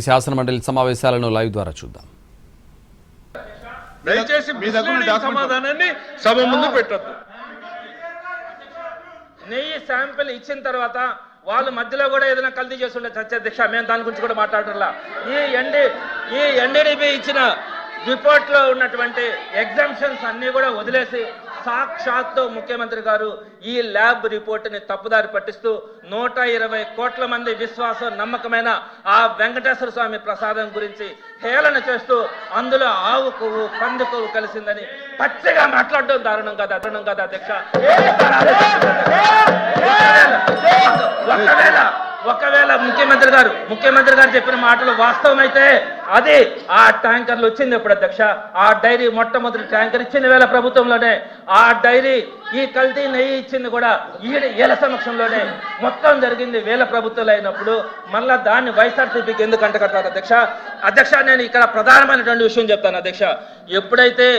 శాసన మండలి సమావేశాలను లైవ్ ద్వారా చూద్దాం. దయచేసి మీ దగ్గర సమాధానాన్ని సభ ముందు పెట్టొద్దు. నెయ్యి శాంపిల్ ఇచ్చిన తర్వాత వాళ్ళు మధ్యలో కూడా ఏదైనా కల్తీ చేస్తుండే అధ్యక్ష, మేము దాని గురించి కూడా మాట్లాడటంలా. ఈ ఎన్డీడీబీ ఇచ్చిన రిపోర్ట్ లో ఉన్నటువంటి ఎగ్జామ్షన్స్ అన్ని కూడా వదిలేసి సాక్షాత్తు ముఖ్యమంత్రి గారు ఈ ల్యాబ్ రిపోర్టుని తప్పుదారి పట్టిస్తూ 120 కోట్ల మంది విశ్వాసం నమ్మకమైన ఆ వెంకటేశ్వర స్వామి ప్రసాదం గురించి హేళన చేస్తూ అందులో ఆవు కొవ్వు పంది కొవ్వు కలిసిందని పచ్చిగా మాట్లాడడం దారుణం కదా అధ్యక్ష. ఒకవేళ ముఖ్యమంత్రి గారు చెప్పిన మాటలు వాస్తవం అయితే అది ఆ ట్యాంకర్లు వచ్చింది ఎప్పుడు అధ్యక్ష? ఆ డైరీ మొట్టమొదటి ట్యాంకర్ ఇచ్చింది వేళ ప్రభుత్వంలోనే. ఆ డైరీ ఈ కల్తీ నెయ్యి ఇచ్చింది కూడా ఏల సమక్షంలోనే. మొత్తం జరిగింది వేల ప్రభుత్వాలు అయినప్పుడు మళ్ళా దాన్ని వైఎస్ఆర్సీపీకి ఎందుకు అంటగట్టారు అధ్యక్ష? నేను ఇక్కడ ప్రధానమైనటువంటి విషయం చెప్తాను అధ్యక్ష. ఎప్పుడైతే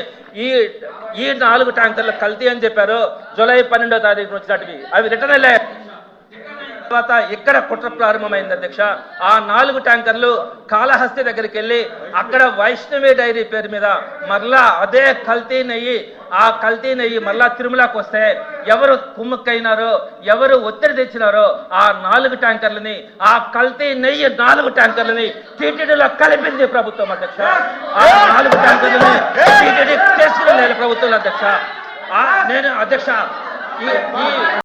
ఈ 4 ట్యాంకర్లు కల్తీ అని చెప్పారో జూలై 12వ తారీఖున వచ్చినట్టువి అవి రిటర్న్ అయ్యాయి. తర్వాత ఇక్కడ కుట్ర ప్రారంభమైంది అధ్యక్ష. ఆ 4 ట్యాంకర్లు కాళహస్తి దగ్గరికి వెళ్ళి అక్కడ వైష్ణవి డైరీ పేరు మీద మరలా అదే కల్తీ నెయ్యి మరలా తిరుమలకు వస్తే ఎవరు కుమ్ముక్కైనారో, ఎవరు ఒత్తిడి తెచ్చినారో ఆ 4 ట్యాంకర్లని, ఆ కల్తీ నెయ్యి 4 ట్యాంకర్లని టీటీడీలో కలిపింది ప్రభుత్వం అధ్యక్ష. ఆ 4 ట్యాంకర్లని టీటీడీ చేసుకుని ప్రభుత్వం అధ్యక్ష. నేను అధ్యక్ష